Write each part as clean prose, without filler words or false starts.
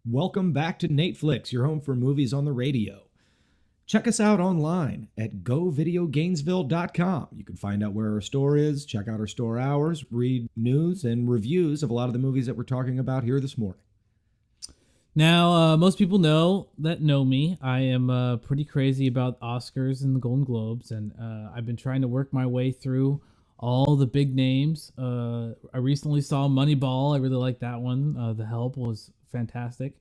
Welcome back to NATEFLIX, your home for movies on the radio. Check us out online at govideogainesville.com. You can find out where our store is, check out our store hours, read news and reviews of a lot of the movies that we're talking about here this morning. Now, most people know me. I am pretty crazy about Oscars and the Golden Globes, and I've been trying to work my way through all the big names. I recently saw Moneyball. I really liked that one. The Help was fantastic.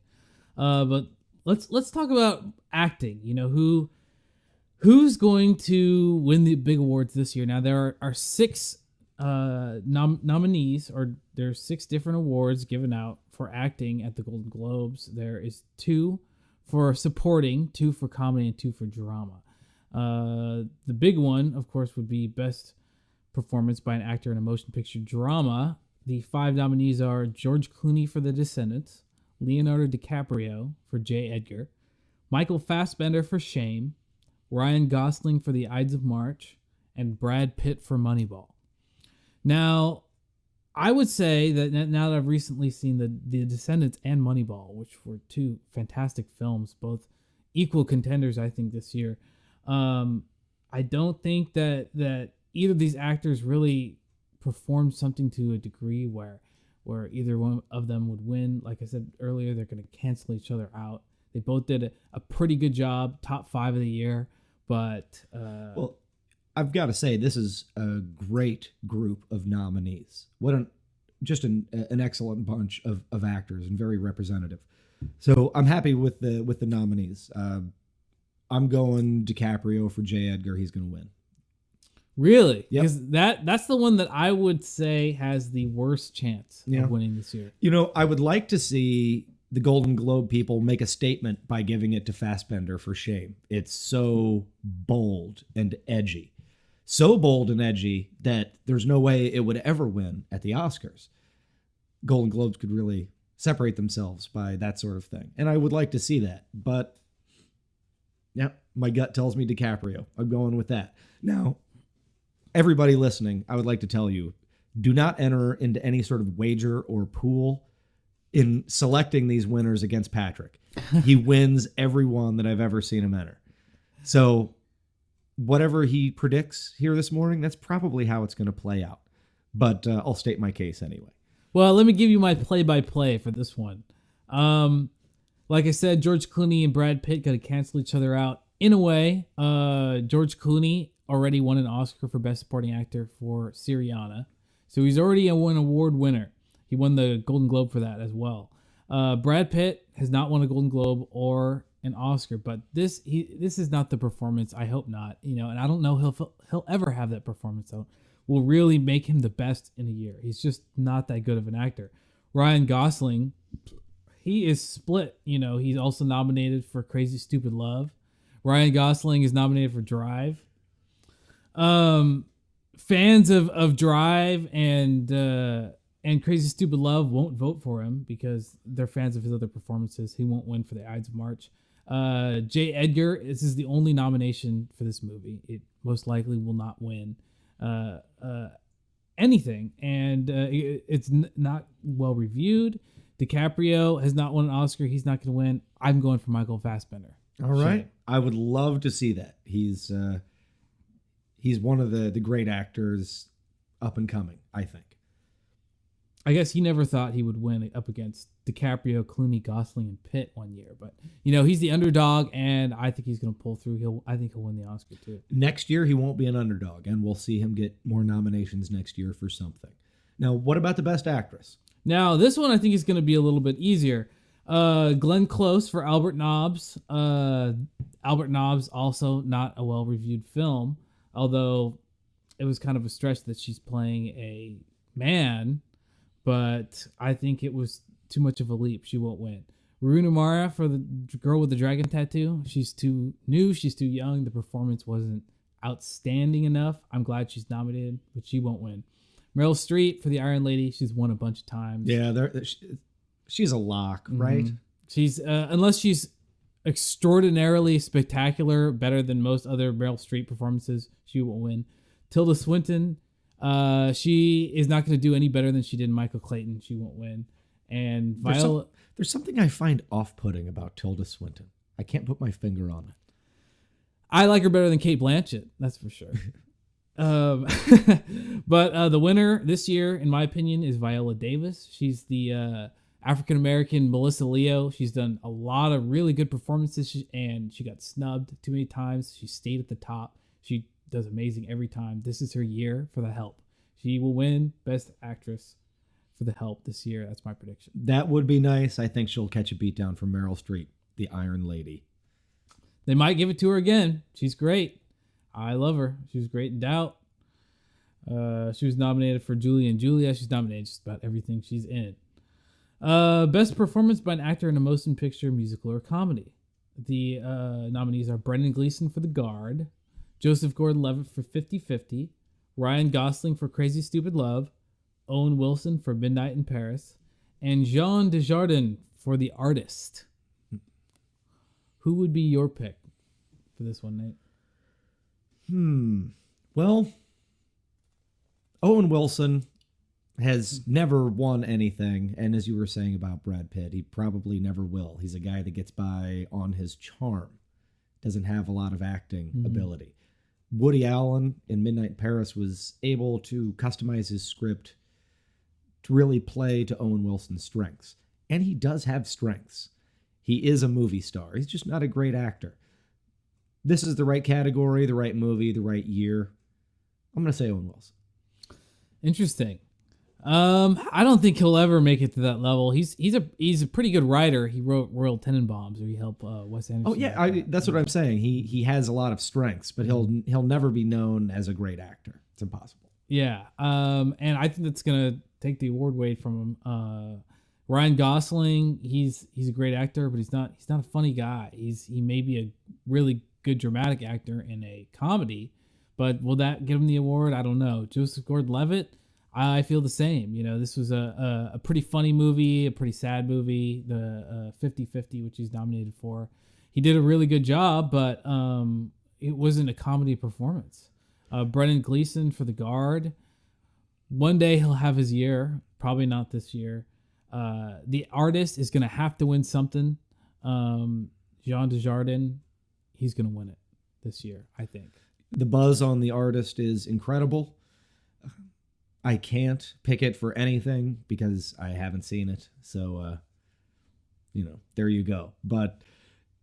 But let's talk about acting. You know, who's going to win the big awards this year? Now there are six nominees, or there's six different awards given out for acting at the Golden Globes. There is two for supporting, two for comedy, and two for drama. The big one, of course, would be Best Performance by an Actor in a Motion Picture Drama. The five nominees are George Clooney for The Descendants, Leonardo DiCaprio for J. Edgar, Michael Fassbender for Shame, Ryan Gosling for The Ides of March, and Brad Pitt for Moneyball. Now, I would say that now that I've recently seen the Descendants and Moneyball, which were two fantastic films, both equal contenders, I think, this year, I don't think that either of these actors really performed something to a degree where either one of them would win. Like I said earlier, they're going to cancel each other out. They both did a pretty good job, top 5 of the year, but... Well, I've got to say, this is a great group of nominees. Just an excellent bunch of actors and very representative. So I'm happy with the nominees. I'm going DiCaprio for J. Edgar. He's going to win. Really? Yep. Because that's the one that I would say has the worst chance of winning this year. You know, I would like to see the Golden Globe people make a statement by giving it to Fassbender for Shame. It's so bold and edgy. So bold and edgy that there's no way it would ever win at the Oscars. Golden Globes could really separate themselves by that sort of thing. And I would like to see that. But, yeah, my gut tells me DiCaprio. I'm going with that. Now, everybody listening, I would like to tell you, do not enter into any sort of wager or pool in selecting these winners against Patrick. He wins every one that I've ever seen him enter. So whatever he predicts here this morning, that's probably how it's going to play out. But I'll state my case anyway. Well, let me give you my play-by-play for this one. Like I said, George Clooney and Brad Pitt got to cancel each other out. In a way, George Clooney already won an Oscar for Best Supporting Actor for Syriana. So he's already an award winner. He won the Golden Globe for that as well. Brad Pitt has not won a Golden Globe or an Oscar, but this is not the performance. I hope not, and I don't know he'll ever have that performance that will really make him the best in a year. He's just not that good of an actor. Ryan Gosling, he is split. He's also nominated for Crazy Stupid Love. Ryan Gosling is nominated for Drive. Fans of Drive and Crazy Stupid Love won't vote for him because they're fans of his other performances. He won't win for The Ides of March. J. Edgar, this is the only nomination for this movie. It most likely will not win anything, and it's not well reviewed. DiCaprio has not won an Oscar. He's not going to win. I'm going for Michael Fassbender. All right. I would love to see that. He's one of the great actors up and coming, I think. I guess he never thought he would win up against DiCaprio, Clooney, Gosling, and Pitt one year. But, he's the underdog, and I think he's going to pull through. I think he'll win the Oscar, too. Next year, he won't be an underdog, and we'll see him get more nominations next year for something. Now, what about the Best Actress? Now, this one I think is going to be a little bit easier. Glenn Close for Albert Nobbs. Albert Nobbs, also not a well-reviewed film, although it was kind of a stretch that she's playing a man, but I think it was too much of a leap. She won't win. Rooney Mara for the girl with the dragon tattoo. She's too new. She's too young. The performance wasn't outstanding enough. I'm glad she's nominated, but she won't win. Meryl Streep for the Iron Lady. She's won a bunch of times. Yeah, she's a lock, right? She's unless she's extraordinarily spectacular, better than most other Meryl Streep performances, she won't win. Tilda Swinton, she is not going to do any better than she did in Michael Clayton. She won't win. And Viola... There's something I find off-putting about Tilda Swinton. I can't put my finger on it. I like her better than Kate Blanchett, that's for sure. But the winner this year, in my opinion, is Viola Davis. She's the African-American Melissa Leo. She's done a lot of really good performances, and she got snubbed too many times. She stayed at the top. She does amazing every time. This is her year for The Help. She will win Best Actress for The Help this year. That's my prediction. That would be nice. I think she'll catch a beat down from Meryl Streep, the Iron Lady. They might give it to her again. She's great. I love her. She was great in Doubt. She was nominated for Julie and Julia. She's nominated just about everything she's in. Best performance by an actor in a motion picture, musical, or comedy. The nominees are Brendan Gleeson for The Guard, Joseph Gordon-Levitt for 50-50, Ryan Gosling for Crazy Stupid Love, Owen Wilson for Midnight in Paris, and Jean Dujardin for The Artist. Who would be your pick for this one, Nate? Well, Owen Wilson has never won anything, and as you were saying about Brad Pitt, he probably never will. He's a guy that gets by on his charm, doesn't have a lot of acting ability. Woody Allen in Midnight in Paris was able to customize his script to really play to Owen Wilson's strengths, and he does have strengths. He is a movie star. He's just not a great actor. This is the right category, the right movie, the right year. I'm going to say Owen Wilson. Interesting. I don't think he'll ever make it to that level. He's a pretty good writer. He wrote Royal Tenenbaums, or he helped Wes Anderson. Oh yeah, that's what I'm saying. He has a lot of strengths, but he'll never be known as a great actor. It's impossible. Yeah. And I think that's gonna take the award away from him. Ryan Gosling, he's a great actor, but he's not a funny guy. He may be a really good dramatic actor in a comedy, but will that give him the award? I don't know. Joseph Gordon-Levitt, I feel the same. You know, this was a pretty funny movie, a pretty sad movie, the 50-50, which he's nominated for. He did a really good job, but it wasn't a comedy performance. Brendan Gleeson for The Guard. One day he'll have his year, probably not this year. The Artist is going to have to win something. Jean Dujardin, he's going to win it this year, I think. The buzz on The Artist is incredible. I can't pick it for anything because I haven't seen it. So, there you go. But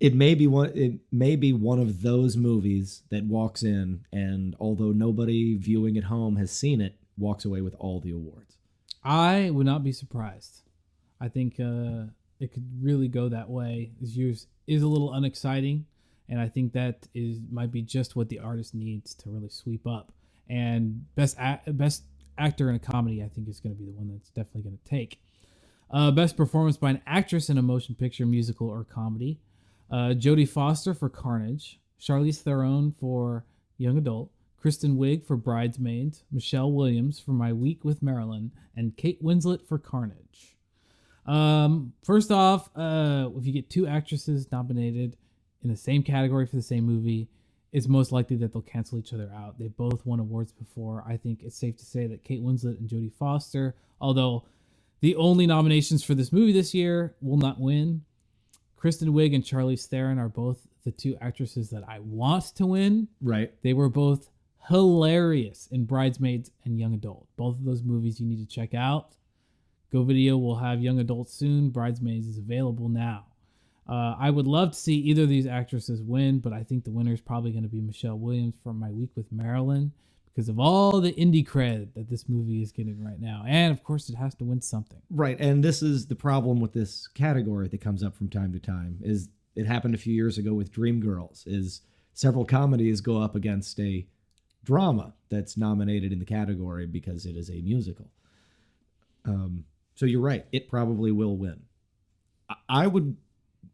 it may be one of those movies that walks in, and although nobody viewing at home has seen it, walks away with all the awards. I would not be surprised. I think it could really go that way. This year's is a little unexciting, and I think that might be just what The Artist needs to really sweep up. And best actor in a comedy, I think, is going to be the one that's definitely going to take. Best performance by an actress in a motion picture, musical, or comedy. Jodie Foster for Carnage, Charlize Theron for Young Adult, Kristen Wiig for Bridesmaids, Michelle Williams for My Week with Marilyn, and Kate Winslet for Carnage. First off, if you get two actresses nominated in the same category for the same movie, it's most likely that they'll cancel each other out. They both won awards before. I think it's safe to say that Kate Winslet and Jodie Foster, although the only nominations for this movie this year, will not win. Kristen Wiig and Charlize Theron are both the two actresses that I want to win. Right. They were both hilarious in Bridesmaids and Young Adult. Both of those movies you need to check out. Go Video will have Young Adult soon. Bridesmaids is available now. I would love to see either of these actresses win, but I think the winner is probably going to be Michelle Williams for My Week with Marilyn because of all the indie cred that this movie is getting right now. And, of course, it has to win something. Right, and this is the problem with this category that comes up from time to time. Is it happened a few years ago with Dreamgirls, is several comedies go up against a drama that's nominated in the category because it is a musical. So you're right, it probably will win. I would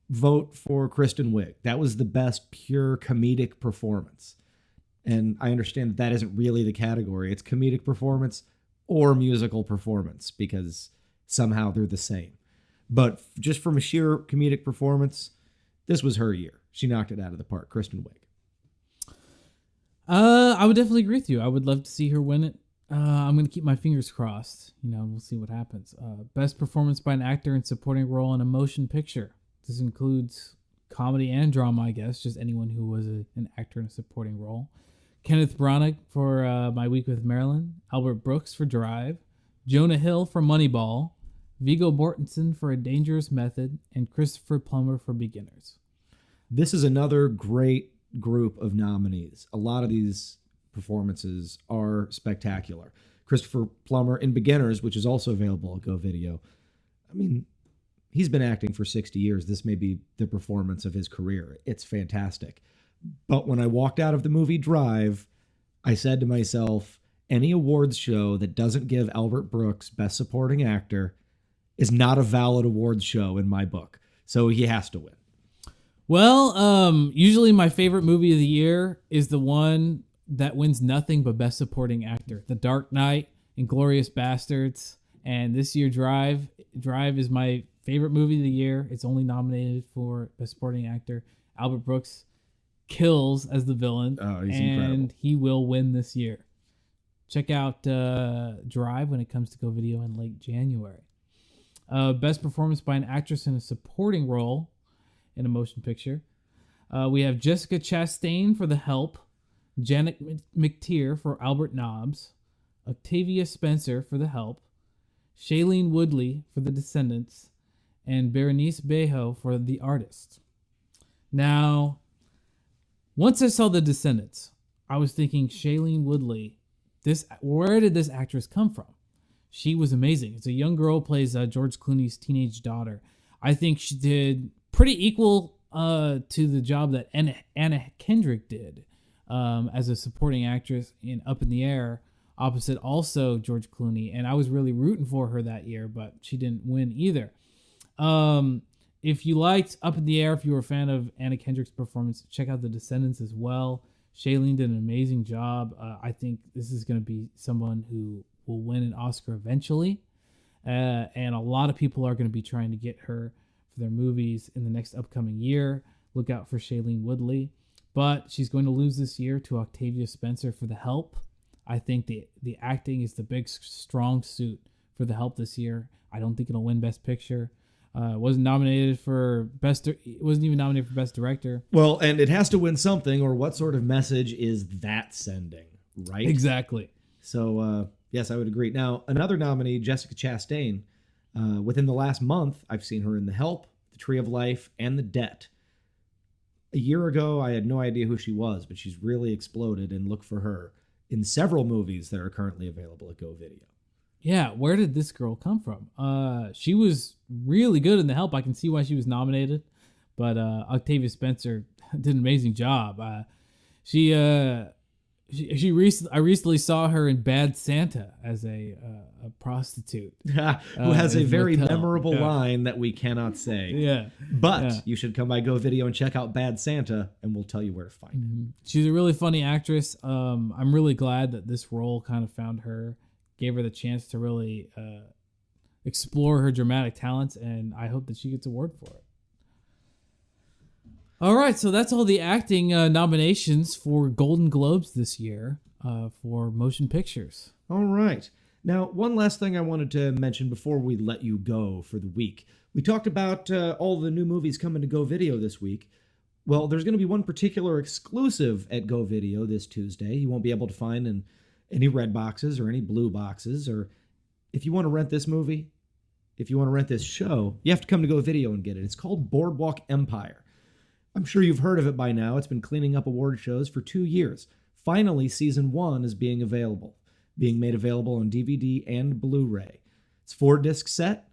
vote for Kristen Wiig. That was the best pure comedic performance. And I understand that isn't really the category. It's comedic performance or musical performance because somehow they're the same. But just from a sheer comedic performance, this was her year. She knocked it out of the park, Kristen Wiig. I would definitely agree with you. I would love to see her win it. I'm going to keep my fingers crossed. We'll see what happens. Best performance by an actor in supporting role in a motion picture. This includes comedy and drama, I guess. Just anyone who was an actor in a supporting role. Kenneth Branagh for My Week with Marilyn. Albert Brooks for Drive. Jonah Hill for Moneyball. Viggo Mortensen for A Dangerous Method. And Christopher Plummer for Beginners. This is another great group of nominees. A lot of these performances are spectacular. Christopher Plummer in Beginners, which is also available at Go Video. I mean, he's been acting for 60 years. This may be the performance of his career. It's fantastic. But when I walked out of the movie Drive, I said to myself, any awards show that doesn't give Albert Brooks Best Supporting Actor is not a valid awards show in my book. So he has to win. Well, usually my favorite movie of the year is the one that wins nothing but Best Supporting Actor. The Dark Knight, Inglourious Bastards, and this year Drive. Drive is my favorite movie of the year. It's only nominated for Best Supporting Actor. Albert Brooks kills as the villain. Oh, he's and incredible. He will win this year. Check out Drive when it comes to Go Video in late January. Best performance by an actress in a supporting role in a motion picture. We have Jessica Chastain for The Help. Janet McTeer for Albert Nobbs, Octavia Spencer for The Help, Shailene Woodley for The Descendants, and Berenice Bejo for The Artist. Now, once I saw The Descendants, I was thinking, Shailene Woodley, where did this actress come from? She was amazing. It's a young girl, plays George Clooney's teenage daughter. I think she did pretty equal to the job that Anna Kendrick did. As a supporting actress in Up in the Air, opposite also George Clooney. And I was really rooting for her that year, but she didn't win either. If you liked Up in the Air, if you were a fan of Anna Kendrick's performance, check out The Descendants as well. Shailene did an amazing job. I think this is going to be someone who will win an Oscar eventually. And a lot of people are going to be trying to get her for their movies in the next upcoming year. Look out for Shailene Woodley. But she's going to lose this year to Octavia Spencer for The Help. I think the acting is the big, strong suit for The Help this year. I don't think it'll win Best Picture. It wasn't nominated for Best. It wasn't even nominated for Best Director. Well, and it has to win something, or what sort of message is that sending, right? Exactly. So, yes, I would agree. Now, another nominee, Jessica Chastain. Within the last month, I've seen her in The Help, The Tree of Life, and The Debt. A year ago, I had no idea who she was, but she's really exploded, and look for her in several movies that are currently available at Go Video. Yeah, where did this girl come from? She was really good in The Help. I can see why she was nominated, but Octavia Spencer did an amazing job. I recently saw her in Bad Santa as a prostitute who has a very memorable line that we cannot say. Yeah. But you should come by Go Video and check out Bad Santa, and we'll tell you where to find it. She's a really funny actress. I'm really glad that this role kind of found her, gave her the chance to really explore her dramatic talents, and I hope that she gets an award for it. All right, so that's all the acting nominations for Golden Globes this year for motion pictures. All right. Now, one last thing I wanted to mention before we let you go for the week. We talked about all the new movies coming to Go Video this week. Well, there's going to be one particular exclusive at Go Video this Tuesday. You won't be able to find in any red boxes or any blue boxes. Or if you want to rent this movie, if you want to rent this show, you have to come to Go Video and get it. It's called Boardwalk Empire. I'm sure you've heard of it by now. It's been cleaning up award shows for 2 years. Finally, season 1 is being made available on DVD and Blu-ray. It's 4-disc set,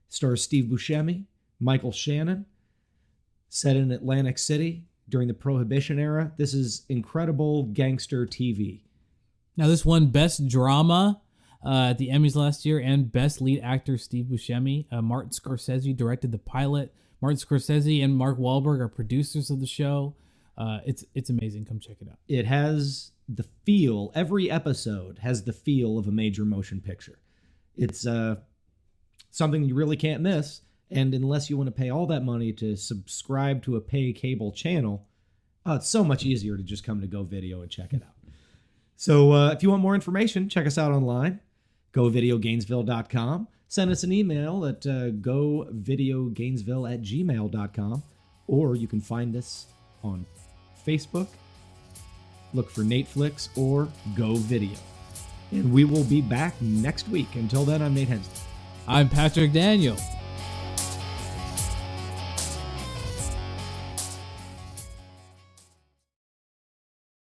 stars Steve Buscemi, Michael Shannon, set in Atlantic City during the Prohibition era. This is incredible gangster TV. Now, this won Best Drama at the Emmys last year and Best Lead Actor Steve Buscemi. Martin Scorsese directed the pilot. Martin Scorsese and Mark Wahlberg are producers of the show. It's amazing. Come check it out. It has the feel, every episode has the feel of a major motion picture. It's something you really can't miss. And unless you want to pay all that money to subscribe to a pay cable channel, it's so much easier to just come to Go Video and check it out. So if you want more information, check us out online, govideogainesville.com. Send us an email at govideogainesville@gmail.com, or you can find us on Facebook. Look for NATEFLIX or Go Video. And we will be back next week. Until then, I'm Nate Hensley. I'm Patrick Daniel.